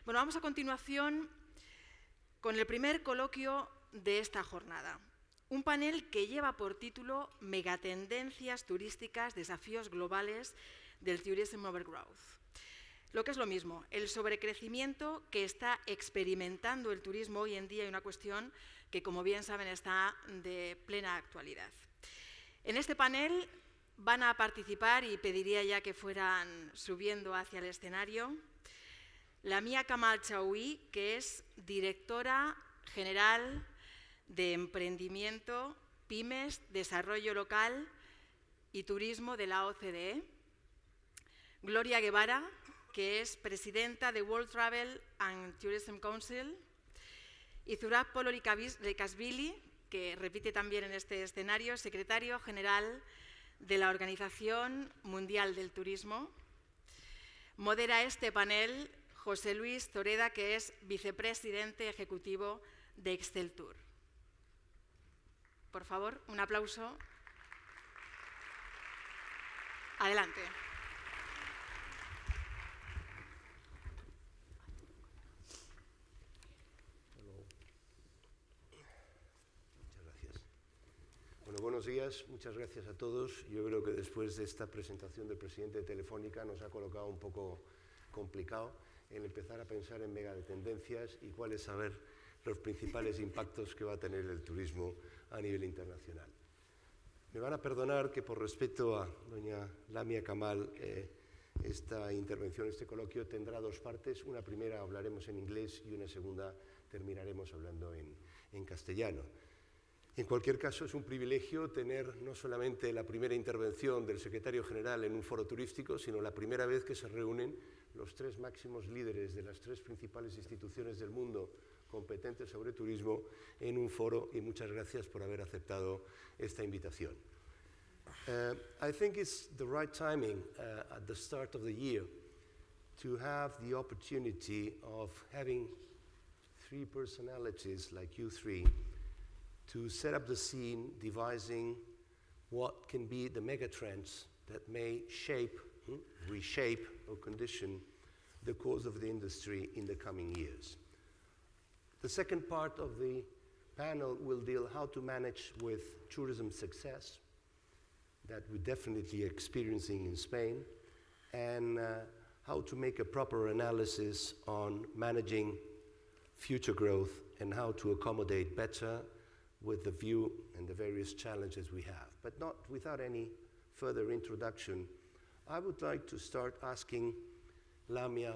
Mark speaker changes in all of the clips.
Speaker 1: Bueno, vamos a continuación con el primer coloquio de esta jornada. Un panel que lleva por título Megatendencias turísticas, desafíos globales del Tourism Overgrowth. Lo que es lo mismo, el sobrecrecimiento que está experimentando el turismo hoy en día es una cuestión que, como bien saben, está de plena actualidad. En este panel van a participar, y pediría ya que fueran subiendo hacia el escenario, Lamia Kamal Chaoui, que es directora general de Emprendimiento, Pymes, Desarrollo Local y Turismo de la OCDE. Gloria Guevara, que es presidenta de World Travel and Tourism Council. Y Zurab Polo-Lekashvili, que repite también en este escenario, secretario general de la Organización Mundial del Turismo. Modera este panel José Luis Zoreda, que es vicepresidente ejecutivo de Exceltur. Por favor, un aplauso. Adelante.
Speaker 2: Muchas gracias. Bueno, buenos días, muchas gracias a todos. Yo creo que después de esta presentación del presidente de Telefónica nos ha colocado un poco complicado el empezar a pensar en megatendencias y cuáles saber los principales impactos que va a tener el turismo a nivel internacional. Me van a perdonar que por respeto a doña Lamia Kamal esta intervención, este coloquio tendrá dos partes. Una primera hablaremos en inglés y una segunda terminaremos hablando en castellano. En cualquier caso, es un privilegio tener no solamente la primera intervención del secretario general en un foro turístico, sino la primera vez que se reúnen los tres máximos líderes de las tres principales instituciones del mundo competentes sobre turismo en un foro, y muchas gracias por haber aceptado esta invitación. I think it's the right timing at the start of the year to have the opportunity of having three personalities like you three to set up the scene, devising what can be the megatrends that may shape, reshape, or condition the course of the industry in the coming years. The second part of the panel will deal how to manage with tourism success that we're definitely experiencing in Spain, and how to make a proper analysis on managing future growth and how to accommodate better with the view and the various challenges we have. But not without any further introduction, I would like to start asking Lamia,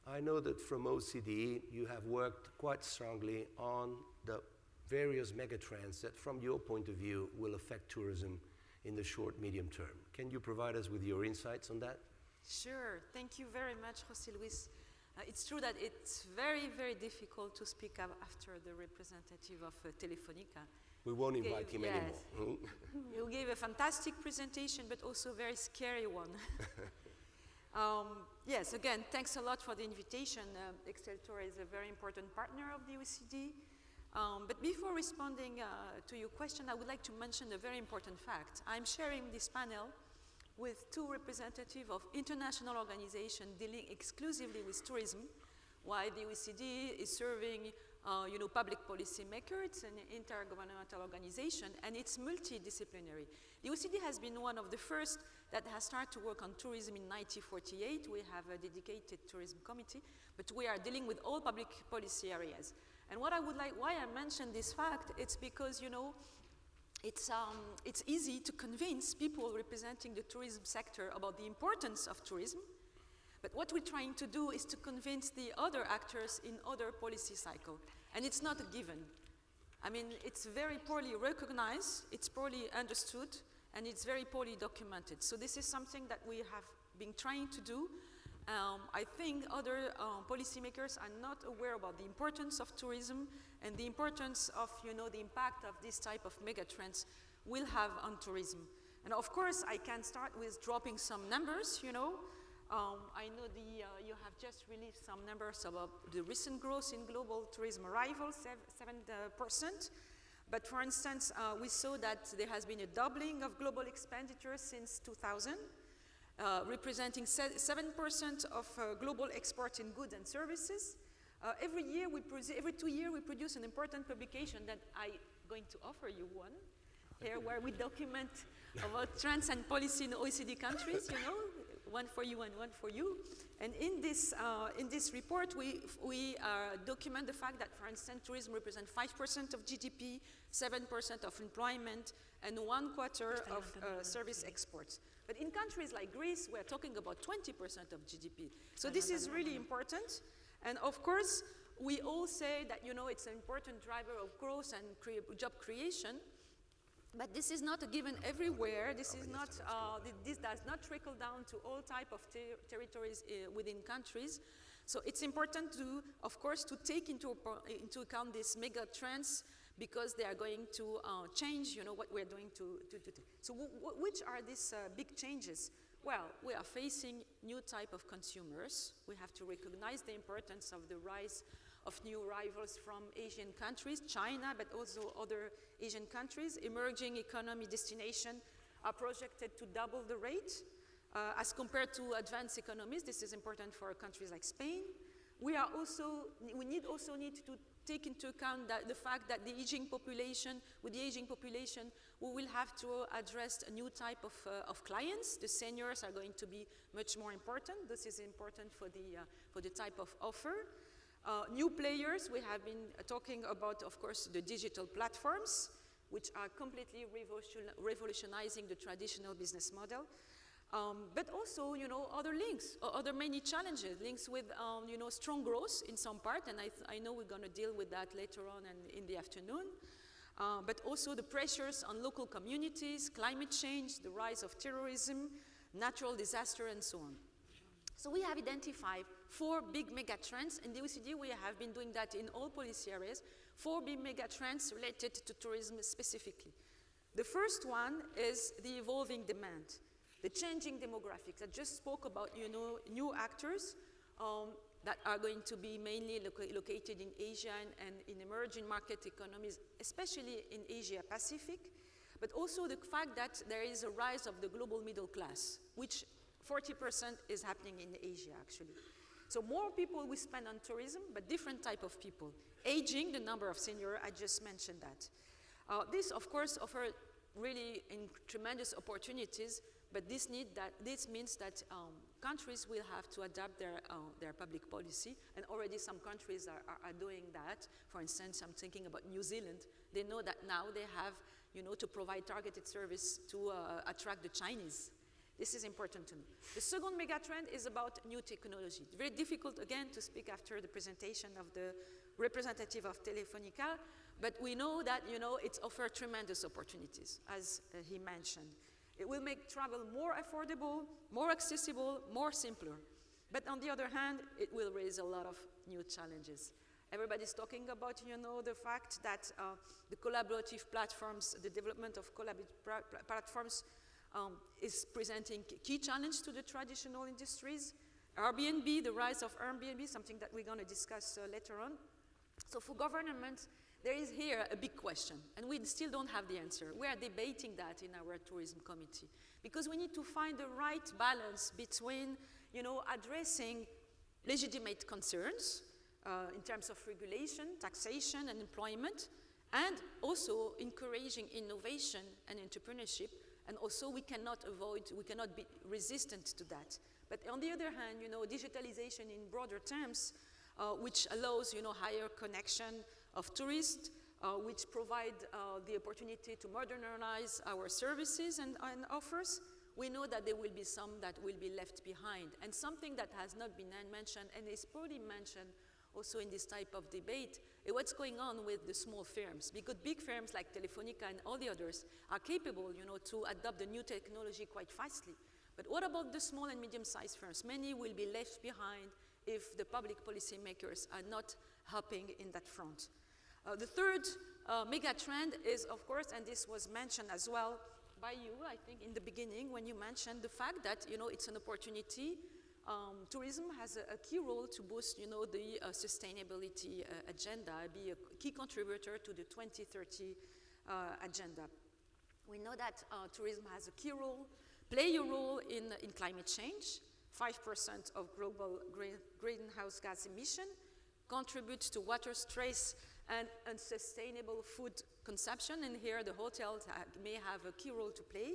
Speaker 2: I know that from OCDE you have worked quite strongly on the various megatrends that from your point of view will affect tourism in the short, medium term. Can you provide us with your insights on that?
Speaker 3: Sure, thank you very much, José Luis. It's true that it's very, very difficult to speak up after the representative of Telefónica.
Speaker 2: We won't invite him anymore.
Speaker 3: You gave a fantastic presentation, but also a very scary one. Yes, again, thanks a lot for the invitation. Exceltur is a very important partner of the OECD. But before responding to your question, I would like to mention a very important fact. I'm sharing this panel with two representatives of international organizations dealing exclusively with tourism, while the OECD is serving public policy makers. It's an intergovernmental organization, and it's multidisciplinary. The OECD has been one of the first that has started to work on tourism in 1948. We have a dedicated tourism committee, but we are dealing with all public policy areas. And what I would like, why I mentioned this fact, it's because, it's easy to convince people representing the tourism sector about the importance of tourism. But what we're trying to do is to convince the other actors in other policy cycles. And it's not a given. I mean, it's very poorly recognized, it's poorly understood, and it's very poorly documented. So this is something that we have been trying to do. I think other policymakers are not aware about the importance of tourism and the importance of, the impact of this type of megatrends will have on tourism. And of course, I can start with dropping some numbers, I know you have just released some numbers about the recent growth in global tourism arrivals, 7%. But for instance, we saw that there has been a doubling of global expenditure since 2000. representing 7% of global export in goods and services. Every 2 years, we produce an important publication that I'm going to offer you one here, where we document about trends and policy in OECD countries, you know, one for you and one for you. And in this report, we document the fact that, for instance, tourism represents 5% of GDP, 7% of employment, and 1/4 of service exports. But in countries like Greece, we're talking about 20% of GDP. So this is really important. And of course, we all say that, you know, it's an important driver of growth and job creation. But this is not a given everywhere. This is not. This does not trickle down to all type of territories within countries. So it's important to, of course, to take into account these mega trends, because they are going to change, you know, what we're doing to. So which are these big changes? Well, we are facing new type of consumers. We have to recognize the importance of the rise of new arrivals from Asian countries, China, but also other Asian countries. Emerging economy destinations are projected to double the rate as compared to advanced economies. This is important for countries like Spain. We also need to take into account that the fact that with the aging population, we will have to address a new type of clients. The seniors are going to be much more important. This is important for the type of offer. New players, we have been talking about, of course, the digital platforms, which are completely revolutionizing the traditional business model. But also, you know, other links, other many challenges, links with, you know, strong growth in some part, and I know we're going to deal with that later on and in the afternoon. But also the pressures on local communities, climate change, the rise of terrorism, natural disaster, and so on. So we have identified 4 big mega trends. In the OECD, we have been doing that in all policy areas, 4 big mega trends related to tourism specifically. The first one is the evolving demand, the changing demographics. I just spoke about, you know, new actors that are going to be mainly located in Asia and in emerging market economies, especially in Asia Pacific, but also the fact that there is a rise of the global middle class, which 40% is happening in Asia, actually. So more people will spend on tourism, but different type of people. Aging, the number of seniors, I just mentioned that. This, of course, offers really tremendous opportunities, but this means that countries will have to adapt their public policy, and already some countries are doing that. For instance, I'm thinking about New Zealand. They know that now they have, you know, to provide targeted service to attract the Chinese. This is important to me. The second mega trend is about new technology. Very difficult, again, to speak after the presentation of the representative of Telefónica, but we know that, you know, it offers tremendous opportunities, as he mentioned. It will make travel more affordable, more accessible, more simpler. But on the other hand, it will raise a lot of new challenges. Everybody's talking about, you know, the fact that the collaborative platforms, the development of collaborative platforms is presenting key challenge to the traditional industries. Airbnb, the rise of Airbnb, something that we're going to discuss later on. So for governments, there is here a big question, and we still don't have the answer. We are debating that in our tourism committee, because we need to find the right balance between, you know, addressing legitimate concerns in terms of regulation, taxation, and employment, and also encouraging innovation and entrepreneurship. And also we cannot be resistant to that. But on the other hand, you know, digitalization in broader terms, which allows, you know, higher connection of tourists, which provide the opportunity to modernize our services and offers, we know that there will be some that will be left behind. And something that has not been mentioned, and is probably mentioned also in this type of debate, is what's going on with the small firms. Because big firms like Telefónica and all the others are capable, you know, to adopt the new technology quite fastly. But what about the small and medium-sized firms? Many will be left behind if the public policy makers are not helping in that front. The third mega trend is, of course, and this was mentioned as well by you, I think, in the beginning, when you mentioned the fact that, you know, it's an opportunity. Tourism has a key role to boost, you know, the sustainability agenda, be a key contributor to the 2030 agenda. We know that tourism has a key role play a role in climate change, 5% of global greenhouse gas emission, contribute to water stress and unsustainable food consumption, and here the hotels may have a key role to play.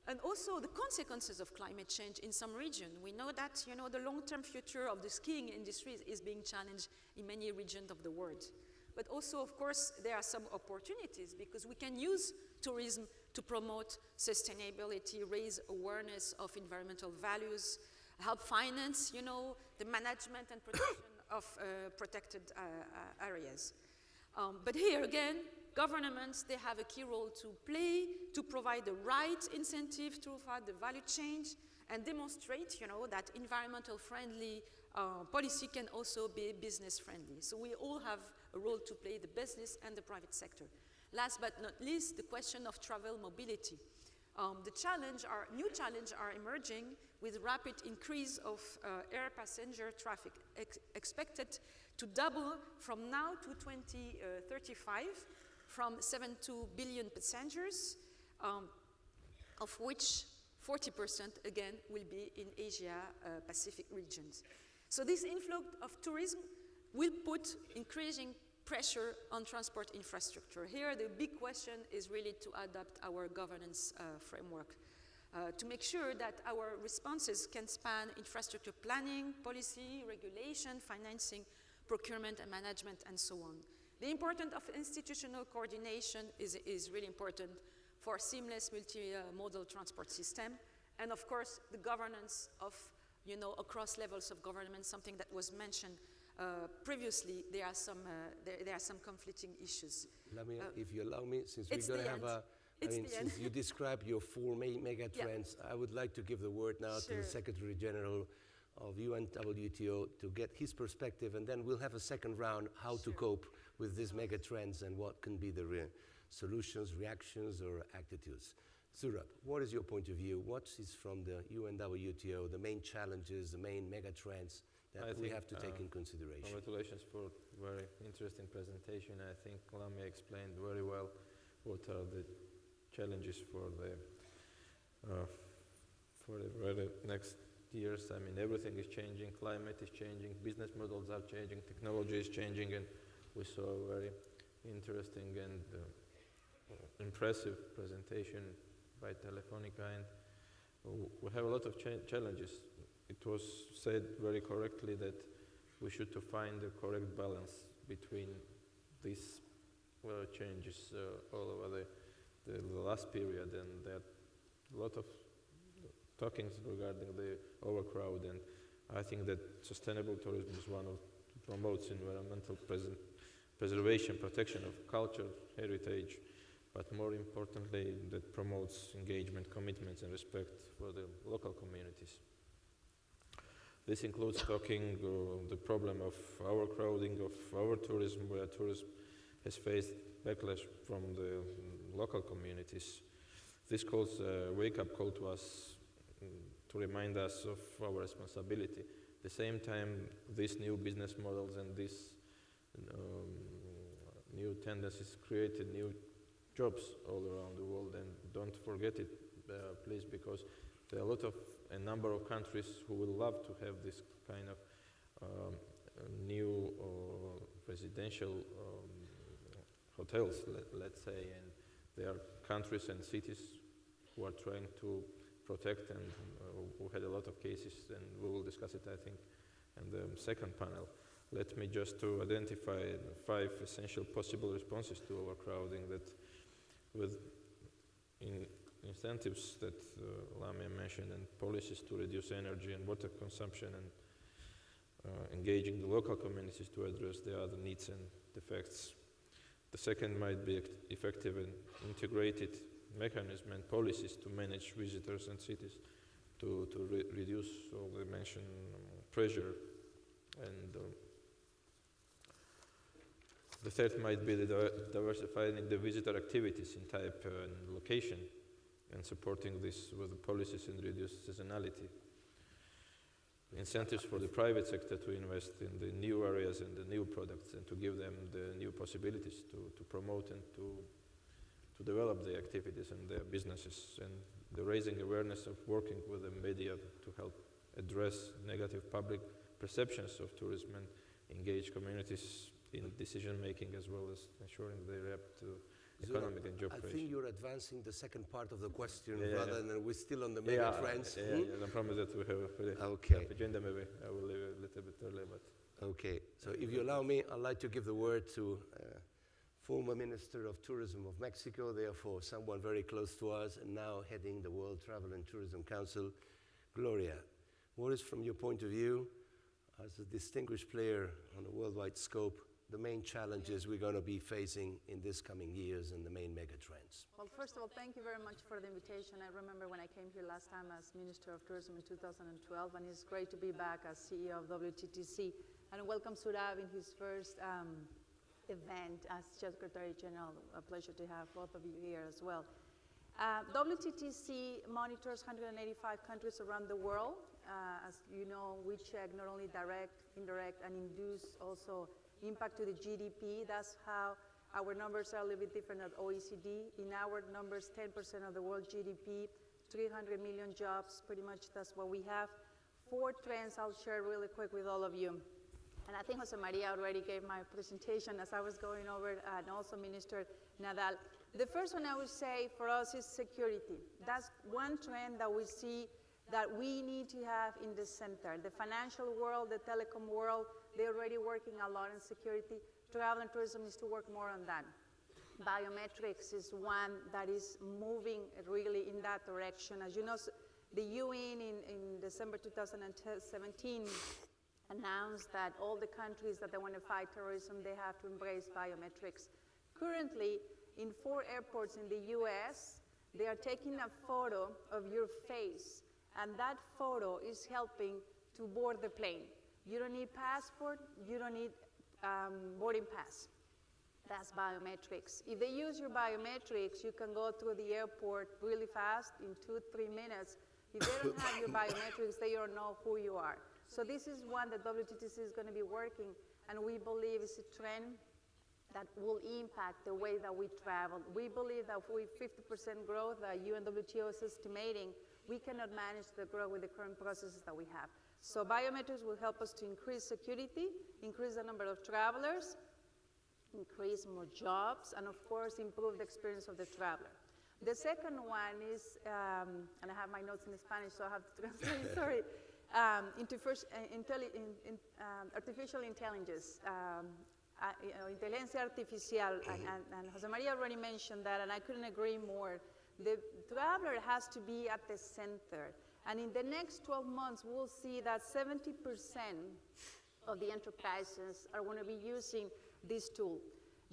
Speaker 3: And also the consequences of climate change in some regions. We know that the long-term future of the skiing industry is being challenged in many regions of the world. But also, of course, there are some opportunities because we can use tourism to promote sustainability, raise awareness of environmental values, help finance, the management and protection of protected areas. But here again, governments, they have a key role to play to provide the right incentive to fight the value change and demonstrate, that environmental friendly policy can also be business friendly. So we all have a role to play, the business and the private sector. Last but not least, the question of travel mobility. New challenges are emerging with rapid increase of air passenger traffic expected to double from now to 2035 from 7.2 billion passengers, of which 40% again will be in Asia Pacific regions. So this influx of tourism will put increasing pressure on transport infrastructure. Here the big question is really to adapt our governance framework to make sure that our responses can span infrastructure planning, policy, regulation, financing, procurement and management, and so on. The importance of institutional coordination is really important for seamless multimodal transport system, and of course the governance of across levels of government, something that was mentioned previously. There are some conflicting issues.
Speaker 2: Lamia, if you allow me, since we're going to have since you describe your four mega trends, I would like to give the word now to the Secretary General of UNWTO to get his perspective, and then we'll have a second round, how to cope with these mega trends and what can be the solutions, reactions, or attitudes. Zurab, what is your point of view? What is from the UNWTO, the main challenges, the main mega trends that we have to take in consideration?
Speaker 4: Congratulations for a very interesting presentation. I think Lamia explained very well what are the challenges for the next years. I mean, everything is changing, climate is changing, business models are changing, technology is changing, and we saw a very interesting and impressive presentation by Telefonica, and we have a lot of challenges. It was said very correctly that we should to find the correct balance between these changes all over the last period, and there are a lot of talkings regarding the overcrowd, and I think that sustainable tourism is one of promotes environmental preservation, protection of culture, heritage, but more importantly, that promotes engagement, commitments, and respect for the local communities. This includes talking the problem of overcrowding of our tourism, where tourism has faced backlash from the local communities. This calls a wake-up call to us to remind us of our responsibility. At the same time, these new business models and these new tendencies created new jobs all around the world, and don't forget it, please, because there are a number of countries who will love to have this kind of new residential hotels, let's say, and there are countries and cities who are trying to protect, and who had a lot of cases, and we will discuss it, I think, in the second panel. Let me just to identify 5 essential possible responses to overcrowding that with incentives that Lamia mentioned, and policies to reduce energy and water consumption, and engaging the local communities to address the other needs and defects. The second might be effective and integrated mechanism and policies to manage visitors and cities to reduce all the mentioned pressure. And the third might be the diversifying the visitor activities in type and location, and supporting this with the policies and reduce seasonality. Incentives for the private sector to invest in the new areas and the new products, and to give them the new possibilities to promote and to develop the activities and their businesses, and the raising awareness of working with the media to help address negative public perceptions of tourism and engage communities in decision making, as well as ensuring they react to economic and job
Speaker 2: I
Speaker 4: creation.
Speaker 2: think you're advancing the second part of the question
Speaker 4: Yeah,
Speaker 2: rather than we're still on the mega trends.
Speaker 4: I promise that we have a pretty
Speaker 2: Okay.
Speaker 4: tough agenda. Maybe I will leave a little bit earlier, but
Speaker 2: Okay, so if you allow me, I'd like to give the word to former Minister of Tourism of Mexico, therefore someone very close to us, and now heading the World Travel and Tourism Council, Gloria. What is, from your point of view, as a distinguished player on a worldwide scope, the main challenges we're going to be facing in this coming years and the main mega trends?
Speaker 5: Well, first of all, thank you very much for the invitation. I remember when I came here last time as Minister of Tourism in 2012, and it's great to be back as CEO of WTTC. And welcome Surab in his first event as Secretary General. A pleasure to have both of you here as well. WTTC monitors 185 countries around the world. As you know, we check not only direct, indirect, and induce also impact to the GDP. That's how our numbers are a little bit different at OECD. In our numbers, 10% of the world GDP, 300 million jobs, pretty much that's what we have. 4 trends I'll share really quick with all of you. And I think Jose Maria already gave my presentation as I was going over, and also Minister Nadal. The first one I would say for us is security. That's one trend that we see that we need to have in the center. The financial world, the telecom world, they're already working a lot in security. Travel and tourism needs to work more on that. Biometrics is one that is moving really in that direction. As you know, the UN in December 2017 announced that all the countries that they want to fight terrorism, they have to embrace biometrics. Currently, in 4 airports in the US, they are taking a photo of your face, and that photo is helping to board the plane. You don't need passport, you don't need boarding pass. That's biometrics. If they use your biometrics, you can go through the airport really fast in 2-3 minutes. If they don't have your biometrics, they don't know who you are. So this is one that WTTC is going to be working, and we believe it's a trend that will impact the way that we travel. We believe that with 50% growth that UNWTO is estimating, we cannot manage the growth with the current processes that we have. So biometrics will help us to increase security, increase the number of travelers, increase more jobs, and of course, improve the experience of the traveler. The second one is, and I have my notes in Spanish, so I have to translate, sorry. Artificial intelligence, inteligencia artificial, and Jose Maria already mentioned that, and I couldn't agree more. The traveler has to be at the center, and in the next 12 months, we'll see that 70% of the enterprises are going to be using this tool.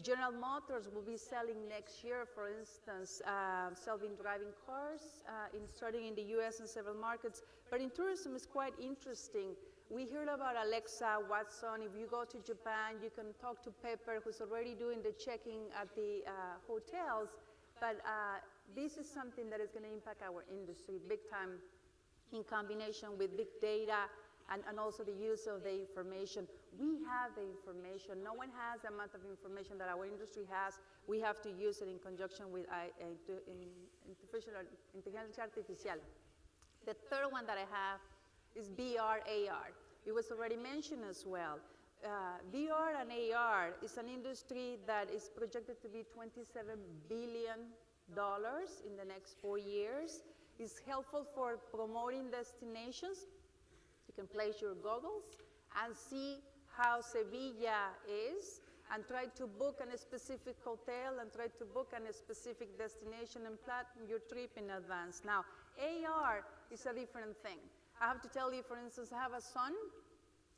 Speaker 5: General Motors will be selling next year, for instance, self-driving cars, starting in the US and several markets. But in tourism, it's quite interesting. We heard about Alexa, Watson. If you go to Japan, you can talk to Pepper, who's already doing the checking at the hotels. But this is something that is going to impact our industry big time in combination with big data and also the use of the information. We have the information. No one has the amount of information that our industry has. We have to use it in conjunction with intelligence artificial. The third one that I have is VR, AR. It was already mentioned as well. VR and AR is an industry that is projected to be $27 billion in the next 4 years. It's helpful for promoting destinations. You can place your goggles and see how Sevilla is and try to book a specific hotel and try to book a specific destination and plan your trip in advance. Now, AR is a different thing. I have to tell you, for instance, I have a son.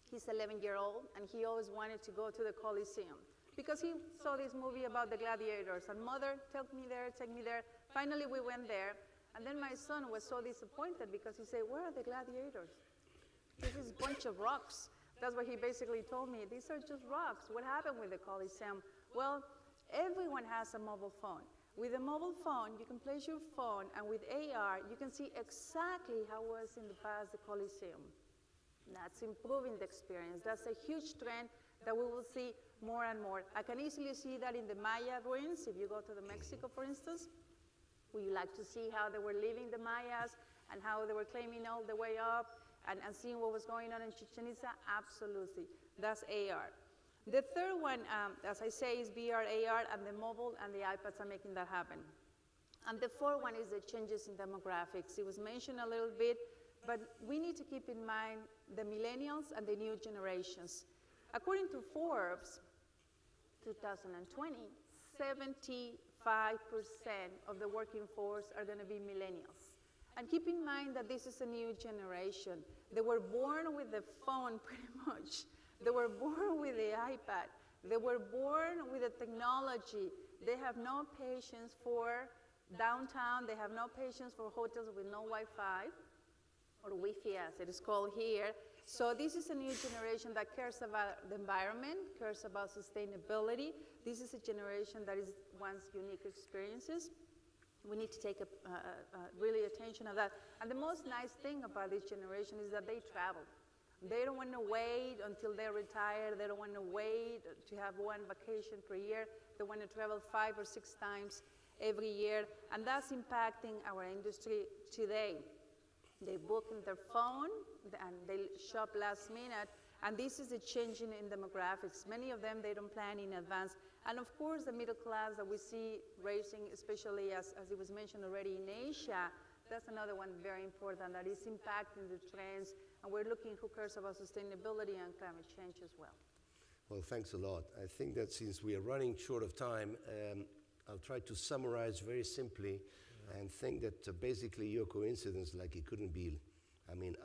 Speaker 5: He's 11-year-old, and he always wanted to go to the Coliseum because he saw this movie about the gladiators. And mother, take me there, take me there. Finally, we went there. And then my son was so disappointed because he said, where are the gladiators? This is a bunch of rocks. That's what he basically told me. These are just rocks. What happened with the Coliseum? Well, everyone has a mobile phone. With a mobile phone, you can place your phone, and with AR, you can see exactly how it was in the past, the Coliseum. That's improving the experience. That's a huge trend that we will see more and more. I can easily see that in the Maya ruins. If you go to the Mexico, for instance, we like to see how they were living, the Mayas, and how they were climbing all the way up, and seeing what was going on in Chichen Itza. Absolutely, that's AR. The third one, as I say, is VR, AR, and the mobile and the iPads are making that happen. And the fourth one is the changes in demographics. It was mentioned a little bit, but we need to keep in mind the millennials and the new generations. According to Forbes, 2020, 75% of the working force are going to be millennials. And keep in mind that this is a new generation. They were born with the phone, pretty much. They were born with the iPad. They were born with the technology. They have no patience for downtown. They have no patience for hotels with no Wi-Fi, or Wi-Fi as it is called here. So this is a new generation that cares about the environment, cares about sustainability. This is a generation that wants unique experiences. We need to take really attention of that. And the most nice thing about this generation is that they travel. They don't want to wait until they're retired. They don't want to wait to have one vacation per year. They want to travel 5 or 6 times every year. And that's impacting our industry today. They book in their phone and they shop last minute. And this is a change in demographics. Many of them, they don't plan in advance. And of course, the middle class that we see raising, especially as it was mentioned already in Asia, that's another one very important that is impacting the trends. And we're looking who cares about sustainability and climate change as well.
Speaker 2: Well, thanks a lot. I think that since we are running short of time, I'll try to summarize very simply and think that basically your coincidence, like it couldn't be,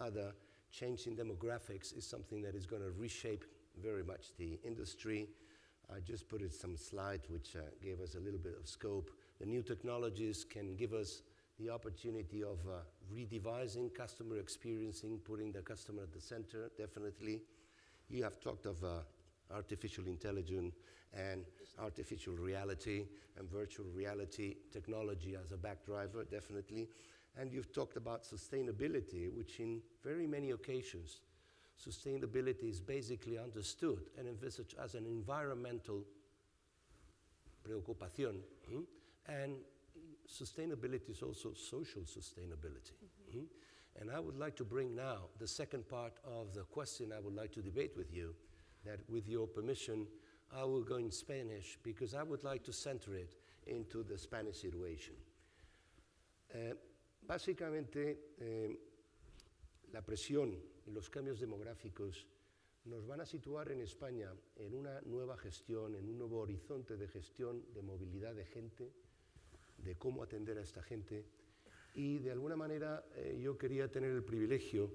Speaker 2: other change in demographics is something that is going to reshape very much the industry. I just put in some slides which gave us a little bit of scope. The new technologies can give us the opportunity of redevising customer experiencing, putting the customer at the center, definitely. You have talked of artificial intelligence and artificial reality and virtual reality technology as a back driver, definitely. And you've talked about sustainability, which in very many occasions, sustainability is basically understood and envisaged as an environmental preocupación. And sustainability is also social sustainability. And I would like to bring now the second part of the question I would like to debate with you, that with your permission, I will go in Spanish because I would like to center it into the Spanish situation. Básicamente, la presión y los cambios demográficos nos van a situar en España en una nueva gestión, en un nuevo horizonte de gestión de movilidad de gente, de cómo atender a esta gente. Y de alguna manera yo quería tener el privilegio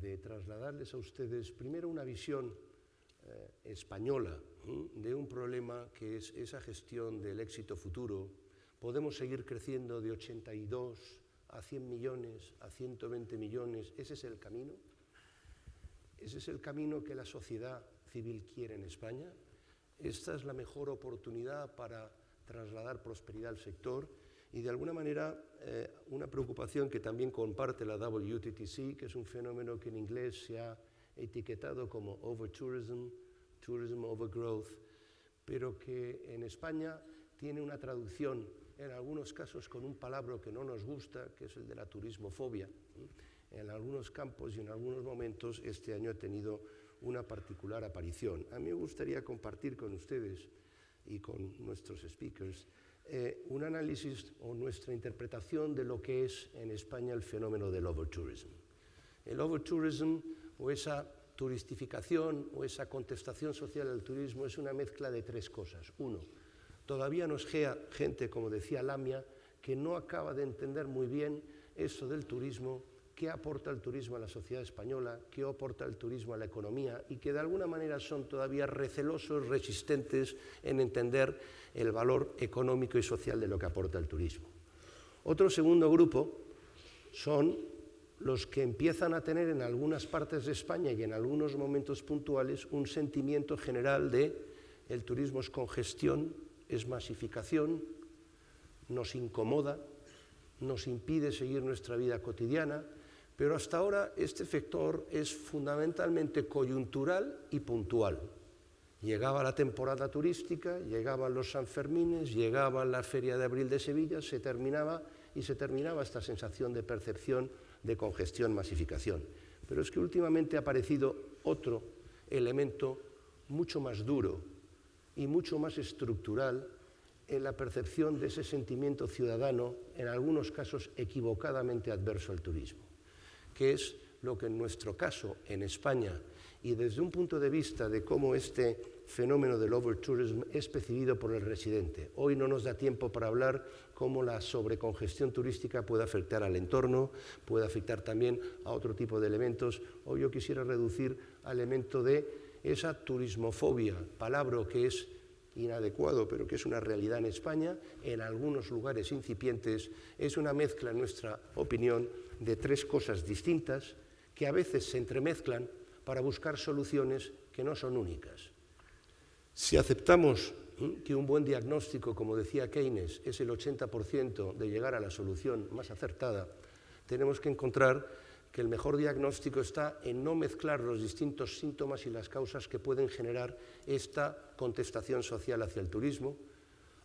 Speaker 2: de trasladarles a ustedes primero una visión española de un problema que es esa gestión del éxito futuro. Podemos seguir creciendo de 82 a 100 millones, a 120 millones. ¿Ese es el camino? ¿Ese es el camino que la sociedad civil quiere en España? Esta es la mejor oportunidad para trasladar prosperidad al sector y de alguna manera una preocupación que también comparte la WTTC, que es un fenómeno que en inglés se ha etiquetado como overtourism, tourism overgrowth, pero que en España tiene una traducción en algunos casos con un palabra que no nos gusta, que es el de la turismofobia. En algunos campos y en algunos momentos este año ha tenido una particular aparición. A mí me gustaría compartir con ustedes y con nuestros speakers un análisis o nuestra interpretación de lo que es en España el fenómeno del overtourism. El overtourism o esa turistificación o esa contestación social al turismo es una mezcla de 3 cosas. Uno, todavía nos queda gente, como decía Lamia, que no acaba de entender muy bien eso del turismo, qué aporta el turismo a la sociedad española, qué aporta el turismo a la economía y que de alguna manera son todavía recelosos, resistentes en entender el valor económico y social de lo que aporta el turismo. Otro segundo grupo son los que empiezan a tener en algunas partes de España y en algunos momentos puntuales un sentimiento general de el turismo es congestión, es masificación, nos incomoda, nos impide seguir nuestra vida cotidiana, pero hasta ahora este factor es fundamentalmente coyuntural y puntual. Llegaba la temporada turística, llegaban los Sanfermines, llegaba la Feria de Abril de Sevilla, se terminaba esta sensación de percepción de congestión, masificación. Pero es que últimamente ha aparecido otro elemento mucho más duro y mucho más estructural en la percepción de ese sentimiento ciudadano, en algunos casos equivocadamente adverso al turismo, que es lo que en nuestro caso, en España, y desde un punto de vista de cómo este fenómeno del overtourism es percibido por el residente. Hoy no nos da tiempo para hablar cómo la sobrecongestión turística puede afectar al entorno, puede afectar también a otro tipo de elementos. Hoy yo quisiera reducir al elemento de esa turismofobia, palabra que es inadecuado, pero que es una realidad en España, en algunos lugares incipientes. Es una mezcla, en nuestra opinión, de tres cosas distintas que a veces se entremezclan para buscar soluciones que no son únicas. Si aceptamos que un buen diagnóstico, como decía Keynes, es el 80% de llegar a la solución más acertada, tenemos que encontrar que el mejor diagnóstico está en no mezclar los distintos síntomas y las causas que pueden generar esta contestación social hacia el turismo.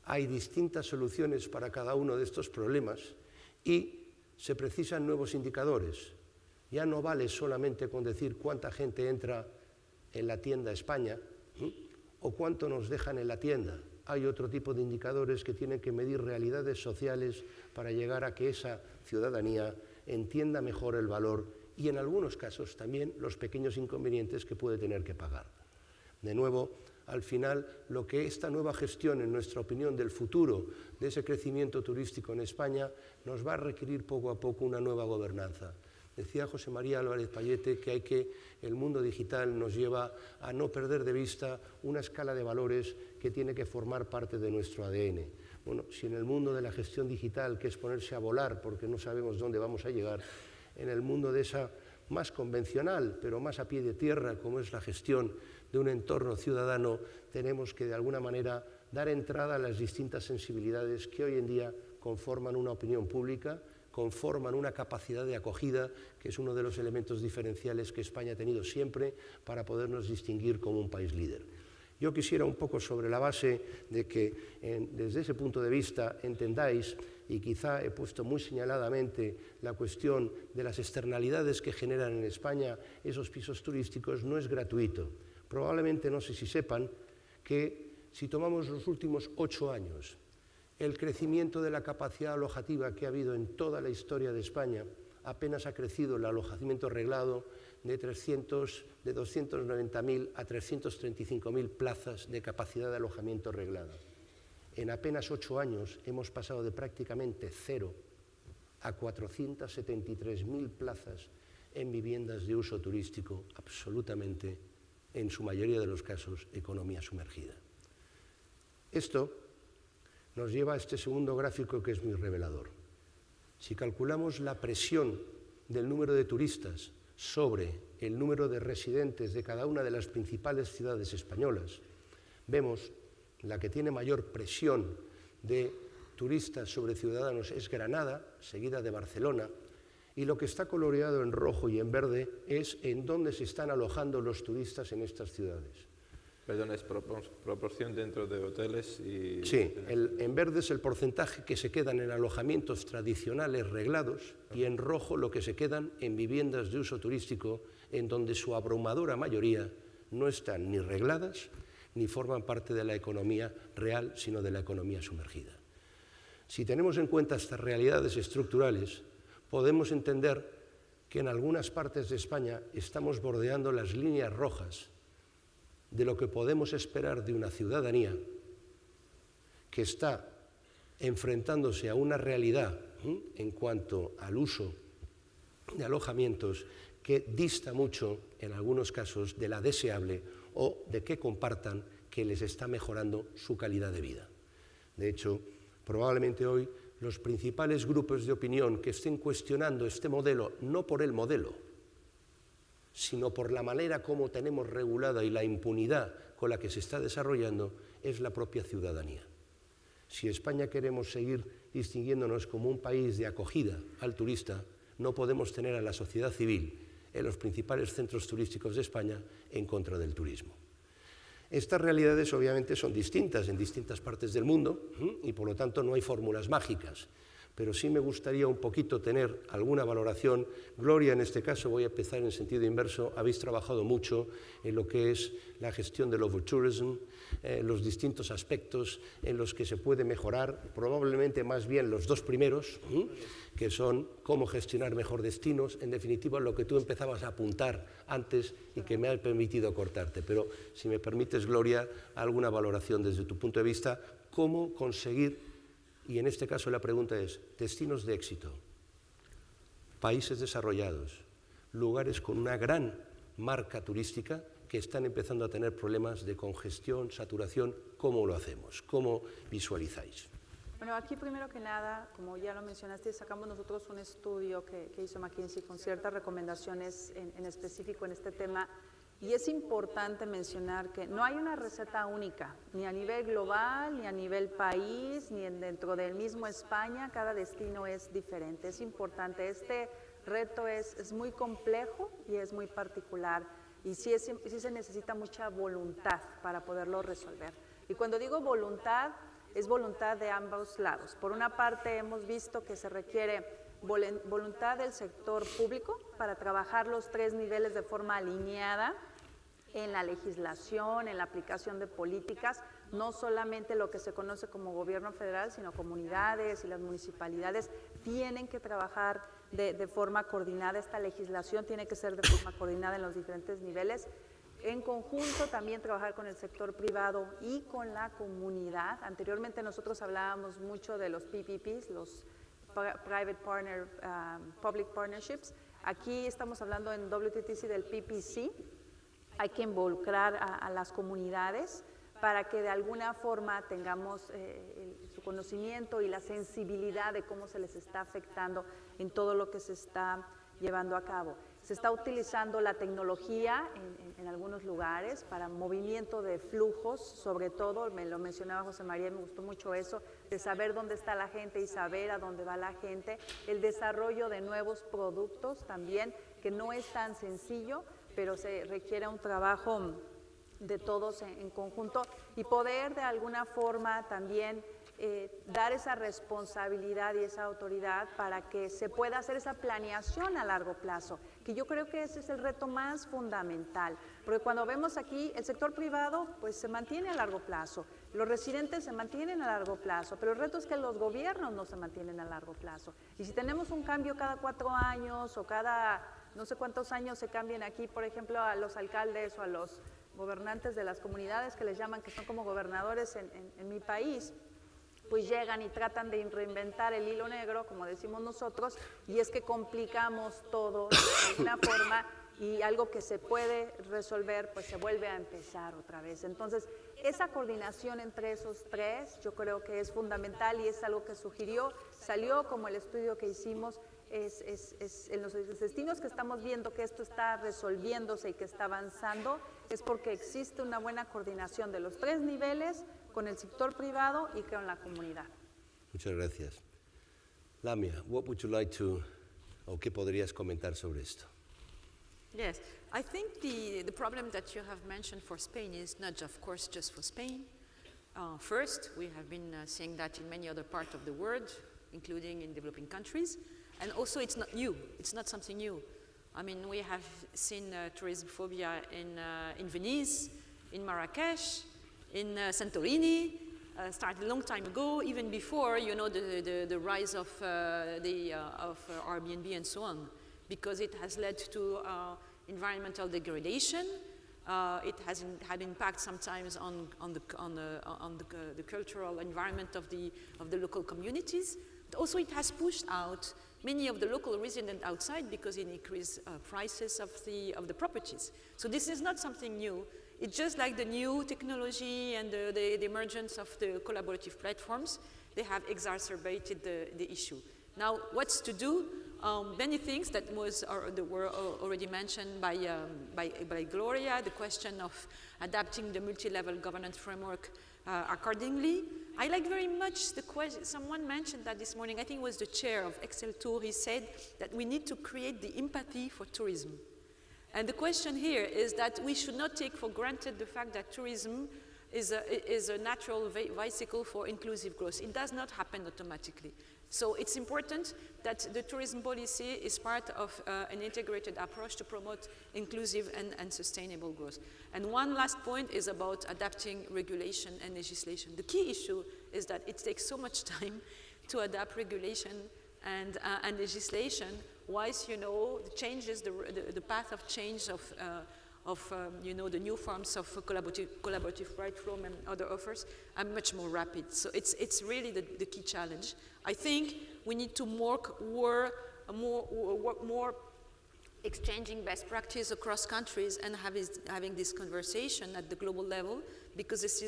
Speaker 2: Hay distintas soluciones para cada uno de estos problemas y se precisan nuevos indicadores. Ya no vale solamente con decir cuánta gente entra en la tienda España o cuánto nos dejan en la tienda. Hay otro tipo de indicadores que tienen que medir realidades sociales para llegar a que esa ciudadanía entienda mejor el valor y en algunos casos también los pequeños inconvenientes que puede tener que pagar. De nuevo, al final, lo que esta nueva gestión, en nuestra opinión, del futuro de ese crecimiento turístico en España, nos va a requerir poco a poco una nueva gobernanza. Decía José María Álvarez Payete que el mundo digital nos lleva a no perder de vista una escala de valores que tiene que formar parte de nuestro ADN. Bueno, si en el mundo de la gestión digital, que es ponerse a volar porque no sabemos dónde vamos a llegar, en el mundo de esa más convencional, pero más a pie de tierra, como es la gestión de un entorno ciudadano, tenemos que de alguna manera dar entrada a las distintas sensibilidades que hoy en día conforman una opinión pública, conforman una capacidad de acogida, que es uno de los elementos diferenciales que España ha tenido siempre para podernos distinguir como un país líder. Yo quisiera un poco sobre la base de que desde ese punto de vista entendáis, y quizá he puesto muy señaladamente la cuestión de las externalidades que generan en España esos pisos turísticos, no es gratuito. Probablemente no sé si sepan que si tomamos los últimos 8 años, el crecimiento de la capacidad alojativa que ha habido en toda la historia de España, apenas ha crecido el alojamiento reglado de 290.000 a 335.000 plazas de capacidad de alojamiento reglada. En apenas 8 años hemos pasado de prácticamente 0 a 473.000 plazas en viviendas de uso turístico, absolutamente, en su mayoría de los casos, economía sumergida. Esto nos lleva a este segundo gráfico que es muy revelador. Si calculamos la presión del número de turistas sobre el número de residentes de cada una de las principales ciudades españolas, vemos la que tiene mayor presión de turistas sobre ciudadanos es Granada, seguida de Barcelona, y lo que está coloreado en rojo y en verde es en dónde se están alojando los turistas en estas ciudades.
Speaker 4: Perdón, ¿es proporción dentro de hoteles?
Speaker 2: Sí, en verde es el porcentaje que se quedan en alojamientos tradicionales reglados y en rojo lo que se quedan en viviendas de uso turístico en donde su abrumadora mayoría no están ni regladas ni forman parte de la economía real, sino de la economía sumergida. Si tenemos en cuenta estas realidades estructurales, podemos entender que en algunas partes de España estamos bordeando las líneas rojas de lo que podemos esperar de una ciudadanía que está enfrentándose a una realidad en cuanto al uso de alojamientos que dista mucho, en algunos casos, de la deseable o de que compartan que les está mejorando su calidad de vida. De hecho, probablemente hoy los principales grupos de opinión que estén cuestionando este modelo, no por el modelo, sino por la manera como tenemos regulada y la impunidad con la que se está desarrollando, es la propia ciudadanía. Si España queremos seguir distinguiéndonos como un país de acogida al turista, no podemos tener a la sociedad civil en los principales centros turísticos de España en contra del turismo. Estas realidades obviamente son distintas en distintas partes del mundo y por lo tanto no hay fórmulas mágicas, pero sí me gustaría un poquito tener alguna valoración. Gloria, en este caso, voy a empezar en sentido inverso, habéis trabajado mucho en lo que es la gestión del overtourism, los distintos aspectos en los que se puede mejorar, probablemente más bien los dos primeros, que son cómo gestionar mejor destinos, en definitiva lo que tú empezabas a apuntar antes y que me ha permitido cortarte. Pero si me permites, Gloria, alguna valoración desde tu punto de vista, cómo conseguir, y en este caso la pregunta es, destinos de éxito, países desarrollados, lugares con una gran marca turística que están empezando a tener problemas de congestión, saturación, ¿cómo lo hacemos? ¿Cómo visualizáis?
Speaker 5: Bueno, aquí primero que nada, como ya lo mencionaste, sacamos nosotros un estudio que hizo McKinsey con ciertas recomendaciones en específico en este tema, y es importante mencionar que no hay una receta única, ni a nivel global, ni a nivel país, ni dentro del mismo España, cada destino es diferente. Es importante, este reto es muy complejo y es muy particular, y sí se necesita mucha voluntad para poderlo resolver. Y cuando digo voluntad, es voluntad de ambos lados. Por una parte, hemos visto que se requiere voluntad del sector público para trabajar los 3 niveles de forma alineada en la legislación, en la aplicación de políticas, no solamente lo que se conoce como gobierno federal, sino comunidades y las municipalidades tienen que trabajar de forma coordinada. Esta legislación tiene que ser de forma coordinada en los diferentes niveles. En conjunto también trabajar con el sector privado y con la comunidad. Anteriormente nosotros hablábamos mucho de los PPPs, los Private Partner, Public Partnerships. Aquí estamos hablando en WTTC del PPC. Hay que involucrar a las comunidades para que de alguna forma tengamos su conocimiento y la sensibilidad de cómo se les está afectando en todo lo que se está llevando a cabo. Se está utilizando la tecnología en algunos lugares para movimiento de flujos, sobre todo, me lo mencionaba José María, me gustó mucho eso, de saber dónde está la gente y saber a dónde va la gente. El desarrollo de nuevos productos también, que no es tan sencillo, pero se requiere un trabajo de todos en conjunto y poder de alguna forma también dar esa responsabilidad y esa autoridad para que se pueda hacer esa planeación a largo plazo, que yo creo que ese es el reto más fundamental, porque cuando vemos aquí el sector privado pues se mantiene a largo plazo, los residentes se mantienen a largo plazo, pero el reto es que los gobiernos no se mantienen a largo plazo, y si tenemos un cambio cada 4 años o cada no sé cuántos años se cambien aquí, por ejemplo, a los alcaldes o a los gobernantes de las comunidades que les llaman, que son como gobernadores en mi país, pues llegan y tratan de reinventar el hilo negro, como decimos nosotros, y es que complicamos todo de alguna forma y algo que se puede resolver, pues se vuelve a empezar otra vez. Entonces, esa coordinación entre esos 3 yo creo que es fundamental y es algo que salió como el estudio que hicimos, en los destinos que estamos viendo que esto está resolviéndose y que está avanzando, es porque existe una buena coordinación de los 3 niveles con el sector privado y con la comunidad.
Speaker 2: Muchas gracias. Lamia, what would you like to, o qué podrías comentar sobre esto?
Speaker 3: Yes, I think the problem that you have mentioned for Spain is not, of course, just for Spain. First, we have been seeing that in many other parts of the world, including in developing countries. And also, it's not new. It's not something new. I mean, we have seen tourism phobia in Venice, in Marrakesh, in Santorini, started a long time ago, even before, you know, the rise of Airbnb and so on, because it has led to environmental degradation. It has had impact sometimes on the cultural environment of the local communities. But also, it has pushed out many of the local residents outside because it increased prices of the properties. So this is not something new. It's just like the new technology and the emergence of the collaborative platforms. They have exacerbated the issue. Now, what's to do? Many things that were already mentioned by Gloria, the question of adapting the multi-level governance framework accordingly. I like very much the question, someone mentioned that this morning, I think it was the chair of Excel Tour, he said that we need to create the empathy for tourism. And the question here is that we should not take for granted the fact that tourism is a natural vehicle for inclusive growth. It does not happen automatically. So it's important that the tourism policy is part of an integrated approach to promote inclusive and sustainable growth. And one last point is about adapting regulation and legislation. The key issue is that it takes so much time to adapt regulation and legislation, whilst, you know, the path of change of you know, the new forms of collaborative right from and other offers are much more rapid. So it's really the key challenge. I think we need to work more exchanging best practice across countries and having this conversation at the global level, because this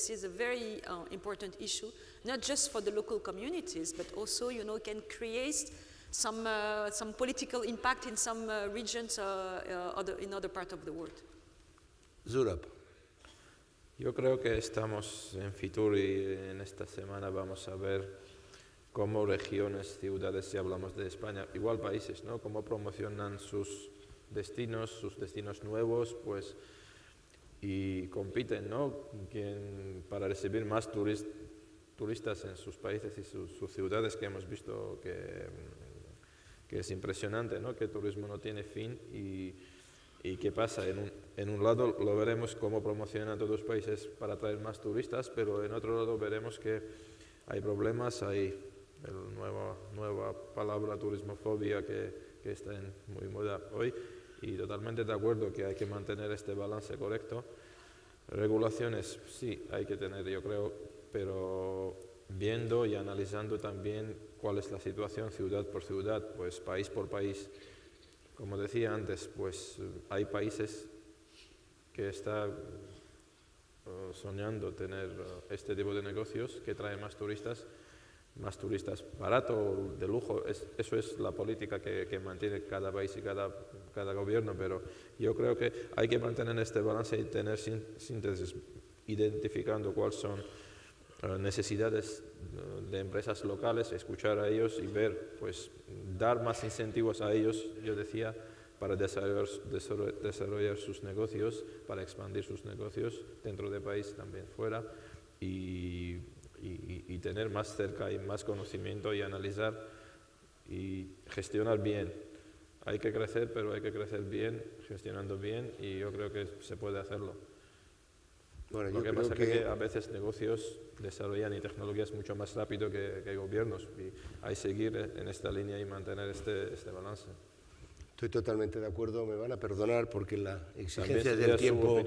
Speaker 3: is a very important issue, not just for the local communities, but also, you know, can create some political impact in some regions in other parts of the world.
Speaker 2: Zurab.
Speaker 4: Yo creo que estamos en Fitur y en esta semana vamos a ver cómo regiones, ciudades, si hablamos de España, igual países, ¿no? Cómo promocionan sus destinos nuevos, pues, y compiten, ¿no? Para recibir más turistas en sus países y sus ciudades, que hemos visto que es impresionante, ¿no? Que el turismo no tiene fin y qué pasa. En un lado lo veremos cómo promocionan todos los países para atraer más turistas, pero en otro lado veremos que hay problemas, hay nueva palabra turismofobia que está muy moda hoy, y totalmente de acuerdo que hay que mantener este balance correcto. Regulaciones sí hay que tener, yo creo, pero viendo y analizando también cuál es la situación ciudad por ciudad, pues país por país. Como decía antes, pues hay países que están soñando tener este tipo de negocios que traen más turistas barato, de lujo. Eso es la política que mantiene cada país y cada gobierno, pero yo creo que hay que mantener este balance y tener síntesis, identificando cuáles son necesidades de empresas locales, escuchar a ellos y ver, pues dar más incentivos a ellos, yo decía, para desarrollar sus negocios, para expandir sus negocios dentro del país, también fuera, y tener más cerca y más conocimiento y analizar y gestionar bien. Hay que crecer, pero hay que crecer bien, gestionando bien, y yo creo que se puede hacerlo.
Speaker 2: Bueno,
Speaker 4: Lo que pasa es que a veces negocios desarrollan y tecnologías mucho más rápido que gobiernos, y hay que seguir en esta línea y mantener este balance.
Speaker 2: Estoy totalmente de acuerdo, me van a perdonar porque la exigencia del tiempo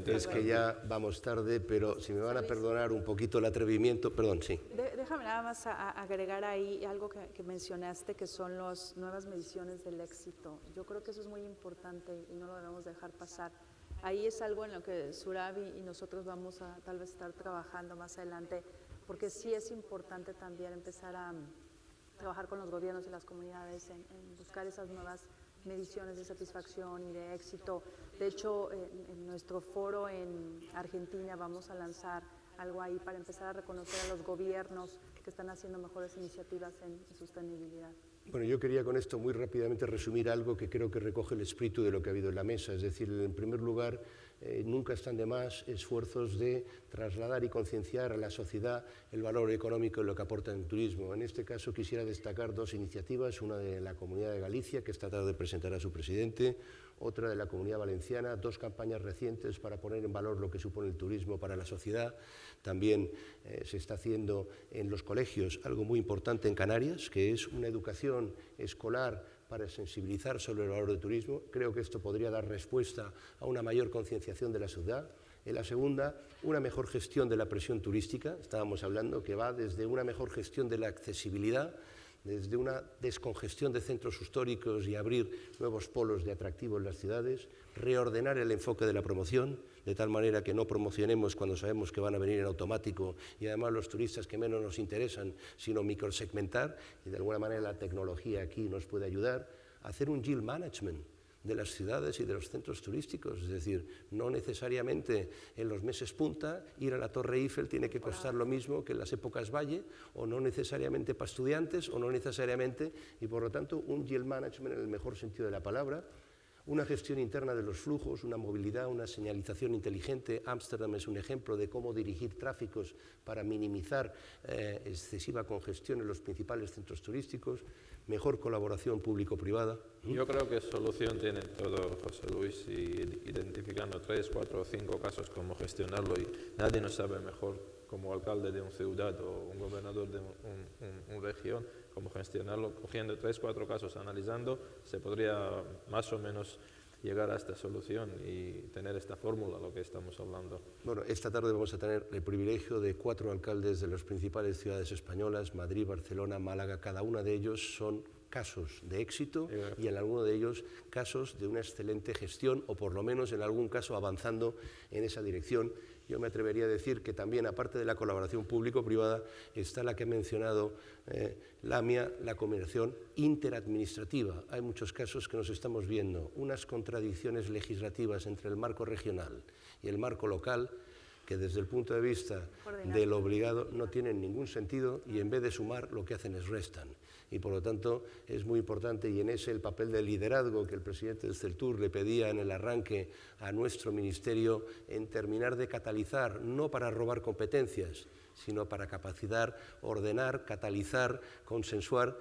Speaker 2: es que ya vamos tarde, pero si me van a perdonar un poquito el atrevimiento, perdón, sí.
Speaker 5: Déjame nada más agregar ahí algo que mencionaste, que son las nuevas mediciones del éxito. Yo creo que eso es muy importante y no lo debemos dejar pasar. Ahí es algo en lo que Zurab y nosotros vamos a tal vez estar trabajando más adelante, porque sí es importante también empezar a trabajar con los gobiernos y las comunidades en buscar esas nuevas mediciones de satisfacción y de éxito. De hecho, en nuestro foro en Argentina vamos a lanzar algo ahí para empezar a reconocer a los gobiernos que están haciendo mejores iniciativas en sostenibilidad.
Speaker 2: Bueno, yo quería con esto muy rápidamente resumir algo que creo que recoge el espíritu de lo que ha habido en la mesa. Es decir, en primer lugar, nunca están de más esfuerzos de trasladar y concienciar a la sociedad el valor económico de lo que aporta el turismo. En este caso quisiera destacar dos iniciativas, una de la Comunidad de Galicia, que esta tarde presentará a su presidente, otra de la Comunidad Valenciana, dos campañas recientes para poner en valor lo que supone el turismo para la sociedad. También se está haciendo en los colegios algo muy importante en Canarias, que es una educación escolar para sensibilizar sobre el valor del turismo. Creo que esto podría dar respuesta a una mayor concienciación de la ciudad. En la segunda, una mejor gestión de la presión turística. Estábamos hablando que va desde una mejor gestión de la accesibilidad, desde una descongestión de centros históricos y abrir nuevos polos de atractivo en las ciudades, reordenar el enfoque de la promoción, de tal manera que no promocionemos cuando sabemos que van a venir en automático y además los turistas que menos nos interesan, sino microsegmentar, y de alguna manera la tecnología aquí nos puede ayudar a hacer un yield management de las ciudades y de los centros turísticos, es decir, no necesariamente en los meses punta ir a la Torre Eiffel tiene que costar lo mismo que en las épocas valle, o no necesariamente para estudiantes, o no necesariamente, y por lo tanto un yield management en el mejor sentido de la palabra, Una gestión interna de los flujos, una movilidad, una señalización inteligente. Ámsterdam es un ejemplo de cómo dirigir tráficos para minimizar excesiva congestión en los principales centros turísticos. Mejor colaboración público-privada.
Speaker 4: Yo creo que solución tiene todo José Luis, y identificando 3, 4 o 5 casos cómo gestionarlo, y nadie nos sabe mejor como alcalde de una ciudad o un gobernador de una región cómo gestionarlo. Cogiendo 3, 4 casos, analizando, se podría más o menos llegar a esta solución y tener esta fórmula, lo que estamos hablando.
Speaker 2: Bueno, esta tarde vamos a tener el privilegio de 4 alcaldes de las principales ciudades españolas, Madrid, Barcelona, Málaga. Cada uno de ellos son casos de éxito y en alguno de ellos casos de una excelente gestión, o por lo menos en algún caso avanzando en esa dirección. Yo me atrevería a decir que también, aparte de la colaboración público-privada, está la que ha mencionado Lamia, la cooperación interadministrativa. Hay muchos casos que nos estamos viendo, unas contradicciones legislativas entre el marco regional y el marco local, que desde el punto de vista del obligado no tienen ningún sentido, y en vez de sumar lo que hacen es restan. Y por lo tanto es muy importante, y en ese el papel de liderazgo que el presidente del CELTUR le pedía en el arranque a nuestro ministerio, en terminar de catalizar, no para robar competencias, sino para capacitar, ordenar, catalizar, consensuar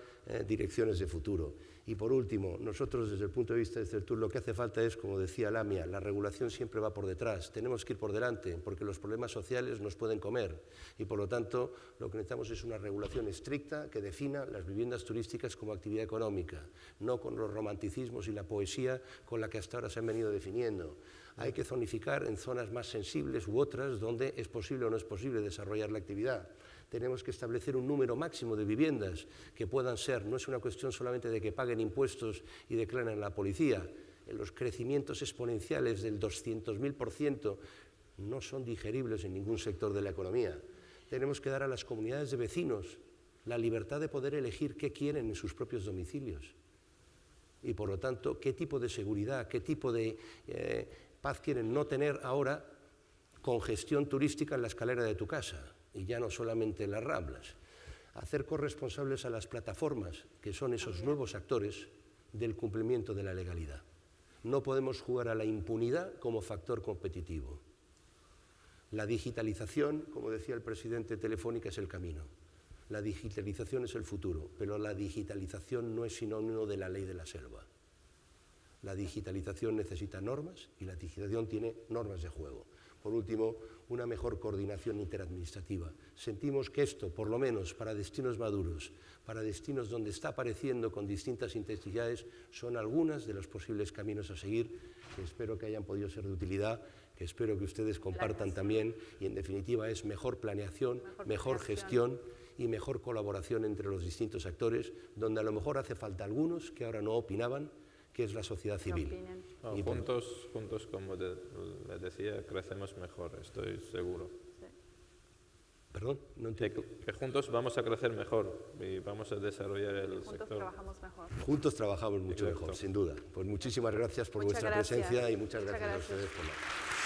Speaker 2: direcciones de futuro. Y por último, nosotros desde el punto de vista de CELTUR lo que hace falta es, como decía Lamia, la regulación siempre va por detrás, tenemos que ir por delante, porque los problemas sociales nos pueden comer, y por lo tanto lo que necesitamos es una regulación estricta que defina las viviendas turísticas como actividad económica, no con los romanticismos y la poesía con la que hasta ahora se han venido definiendo. Hay que zonificar en zonas más sensibles u otras donde es posible o no es posible desarrollar la actividad. Tenemos que establecer un número máximo de viviendas que puedan ser, no es una cuestión solamente de que paguen impuestos y declaren a la policía. Los crecimientos exponenciales del 200.000% no son digeribles en ningún sector de la economía. Tenemos que dar a las comunidades de vecinos la libertad de poder elegir qué quieren en sus propios domicilios. Y por lo tanto, qué tipo de seguridad, qué tipo de paz quieren no tener ahora congestión turística en la escalera de tu casa. Y ya no solamente las Ramblas. Hacer corresponsables a las plataformas, que son esos nuevos actores, del cumplimiento de la legalidad. No podemos jugar a la impunidad como factor competitivo. La digitalización, como decía el presidente de Telefónica, es el camino. La digitalización es el futuro, pero la digitalización no es sinónimo de la ley de la selva. La digitalización necesita normas y la digitalización tiene normas de juego. Por último, una mejor coordinación interadministrativa. Sentimos que esto, por lo menos para destinos maduros, para destinos donde está apareciendo con distintas intensidades, son algunos de los posibles caminos a seguir, que espero que hayan podido ser de utilidad, que espero que ustedes compartan también, y en definitiva es mejor planeación, mejor gestión y mejor colaboración entre los distintos actores, donde a lo mejor hace falta algunos que ahora no opinaban, que es la sociedad civil.
Speaker 4: No, juntos, como le decía, crecemos mejor, estoy seguro.
Speaker 5: Sí.
Speaker 2: ¿Perdón? No entiendo.
Speaker 4: Que juntos vamos a crecer mejor y vamos a desarrollar el sector.
Speaker 5: Juntos trabajamos mejor.
Speaker 2: Juntos trabajamos mucho
Speaker 4: Exacto.
Speaker 2: mejor, sin duda. Pues muchísimas gracias por
Speaker 5: Muchas
Speaker 2: vuestra
Speaker 5: gracias.
Speaker 2: presencia y muchas
Speaker 5: Muchas
Speaker 2: gracias a
Speaker 5: gracias.
Speaker 2: ustedes por la...